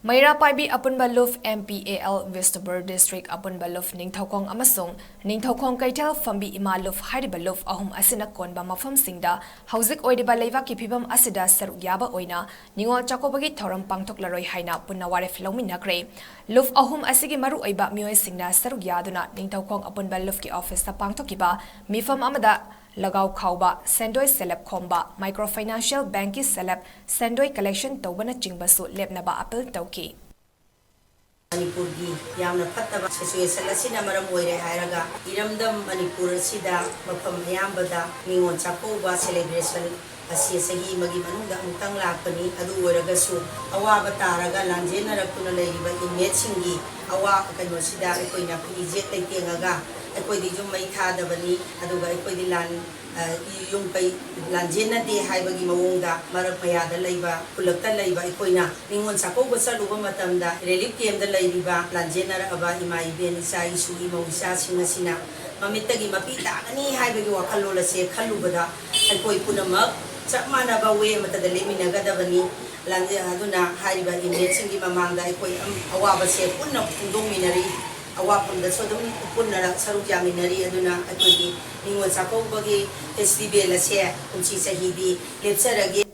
𝗪་ꯄꯥꯏꯕꯤ 𝗵𝗶𝗄𝗏 ꯚꯤꯁꯇꯕꯔ district Ningthoukhong Ningthoukhong ꯑꯃꯁꯨꯡ ꯅꯤꯡꯊꯧꯈꯣꯡ ꯀꯩꯊꯦꯜ ꯐꯝꯕꯤ ꯏꯃꯥ ꯂꯨꯞ ꯍꯥꯏꯔꯤꯕ ꯂꯨꯞ ꯑꯍꯨꯝ ꯑꯁꯤꯅ ꯀꯣꯟꯕ ꯃꯐꯝꯁꯤꯡꯗ ꯍꯧꯖꯤꯛ ꯑꯣꯏꯔꯤꯕ ꯂꯩꯕꯥꯛꯀꯤ ꯐꯤꯚꯝ ꯑꯁꯤꯗ ꯁꯔꯨꯛ ꯌꯥꯕ ꯑꯣꯏꯅ ꯅꯤꯡꯉꯣꯜ ꯆꯥꯛꯀꯧꯕꯒꯤ ꯊꯧꯔꯝ ꯄꯥꯡꯊꯣꯛꯂꯔꯣꯏ ꯍꯥꯏꯅ ꯄꯨꯟꯅ ꯋꯥꯔꯦꯞ ꯂꯧꯃꯤꯟꯅꯈ꯭ꯔꯦ꯫ ꯂꯨꯞ ꯑꯍꯨꯝ ꯑꯁꯤꯒꯤ ꯃꯔꯨꯑꯣꯏꯕ ꯃꯤꯑꯣꯏꯁꯤꯡꯅ ꯁꯔꯨꯛ ꯌꯥꯗꯨꯅ ꯅꯤꯡꯊꯧꯈꯣꯡ ꯑꯄꯨꯟꯕ ꯂꯨꯞꯀꯤ ꯑꯣꯐꯤꯁꯇ ꯄꯥꯡꯊꯣꯛꯈꯤꯕ ꯃꯤꯐꯝ ꯑꯃꯗ ꯂꯒꯥꯎ-ꯈꯥꯎꯕ, ꯁꯦꯟꯗꯣꯏ ꯁꯦꯂꯦꯞ ꯈꯣꯝꯕ, ꯃꯥꯏꯀ꯭ꯔꯣ ꯐꯥꯏꯅꯥꯟꯁꯤꯌꯦꯜ ꯕꯦꯡꯀꯤ ꯁꯦꯂꯦꯞ, ꯁꯦꯟꯗꯣꯏ ꯀꯂꯦꯛꯁꯟ ꯇꯧꯕꯅꯆꯤꯡꯕꯁꯨ ꯂꯦꯞꯅꯕ ꯑꯄꯤꯜ ꯇꯧꯈꯤ꯫ ꯃꯅꯤꯄꯨꯔꯒꯤ ꯌꯥꯝꯅ ꯐꯠꯇꯕ ꯁꯤꯆꯨꯋꯦꯁꯟ ꯑꯁꯤꯅ ꯃꯔꯝ ꯑꯣꯏꯔꯦ ꯍꯥꯏꯔꯒ ꯏꯔꯝꯗꯝ ꯃꯅꯤꯄꯨꯔ ꯑꯁꯤꯗ ꯃꯐꯝ ꯑꯌꯥꯝꯕꯗ ꯅꯤꯡꯉꯣꯜ ꯆꯥꯛꯀꯧꯕ ꯁꯦꯂꯦꯕ꯭ꯔꯦꯁꯟ ꯑꯁꯤ ꯆꯍꯤ ꯑꯃꯒꯤ ꯃꯅꯨꯡꯗ ꯑꯃꯨꯛꯇꯪ ꯂꯥꯛꯄꯅꯤ꯫ ꯑꯗꯨ ꯑꯣꯏꯔꯒꯁꯨ ꯑꯋꯥꯕ ꯇꯥꯔꯒ ꯂꯥꯟꯖꯦꯟꯅꯔꯛꯇꯨꯅ ꯂꯩꯔꯤꯕ ꯏꯟꯃꯦꯠꯁꯤꯡꯒꯤ ꯀꯩꯅꯣꯁꯤꯗ ꯑꯩꯈꯣꯏꯅ ꯐꯤꯖꯦꯠ ꯂꯩꯇꯦꯡꯉꯒ ꯑꯩꯈꯣꯏꯗꯤ ꯌꯨꯝ ꯃꯩ ꯊꯥꯗꯕꯅꯤ, ꯑꯗꯨꯒ ꯑꯩꯈꯣꯏꯗꯤ ꯌꯨꯝ ꯀꯩ ꯂꯥꯟꯖꯦꯟꯅꯗꯦ ꯍꯥꯏꯕꯒꯤ ꯃꯑꯣꯡꯗ ꯃꯔꯛ ꯃꯌꯥꯗ ꯂꯩꯕ ꯈꯨꯜꯂꯛꯇ ꯂꯩꯕ ꯑꯩꯈꯣꯏꯅ ꯅꯤꯡꯉꯣꯜ ꯆꯥꯛꯀꯧꯕ ꯆꯠꯂꯨꯕ ꯃꯇꯝꯗ ꯔꯤꯂꯤꯐ ꯀꯦꯝꯞꯗ ꯂꯩꯔꯤꯕ ꯂꯥꯟꯖꯦꯟꯅꯔꯛꯑꯕ ꯏꯃꯥ ꯏꯕꯦꯟ ꯏꯆꯥ ꯏꯁꯨ ꯏꯃꯧ ꯏꯆꯥꯁꯤꯡ ꯑꯁꯤꯅ ꯃꯃꯤꯠꯇꯒꯤ ꯃꯄꯤ ꯇꯥꯒꯅꯤ ꯍꯥꯏꯕꯒꯤ ꯋꯥꯈꯜꯂꯣꯟ ꯑꯁꯦ ꯈꯜꯂꯨꯕꯗ ꯑꯩꯈꯣꯏ ꯄꯨꯝꯅꯃꯛ ꯆꯞ ꯃꯥꯟꯅꯕ ꯋꯦ ꯑꯃꯠꯇꯗ ꯂꯦꯞꯃꯤꯟꯅꯒꯗꯕꯅꯤ꯫ ꯑꯗꯨꯅ ꯍꯥꯏꯔꯤꯕ ꯏꯟꯃꯦꯠꯁꯤꯡꯒꯤ ꯃꯃꯥꯡꯗ ꯑꯩꯈꯣꯏ ꯑꯋꯥꯕꯁꯦ ꯄꯨꯟꯅ ꯐꯣꯡꯗꯣꯛꯃꯤꯟꯅꯔꯤ, ꯑꯋꯥꯐꯝꯗꯁꯨ ꯑꯗꯨꯝ ꯄꯨꯟꯅ ꯁꯔꯨꯛ ꯌꯥꯃꯤꯟꯅꯔꯤ꯫ ꯑꯗꯨꯅ ꯑꯩꯈꯣꯏꯒꯤ ꯅꯤꯡꯉꯣꯜ ꯆꯥꯛꯀꯧꯕꯒꯤ ꯐꯦꯁꯇꯤꯚꯦꯜ ꯑꯁꯦ ꯀꯨꯝꯁꯤ ꯆꯍꯤꯗꯤ ꯂꯦꯞꯆꯔꯒꯦ꯫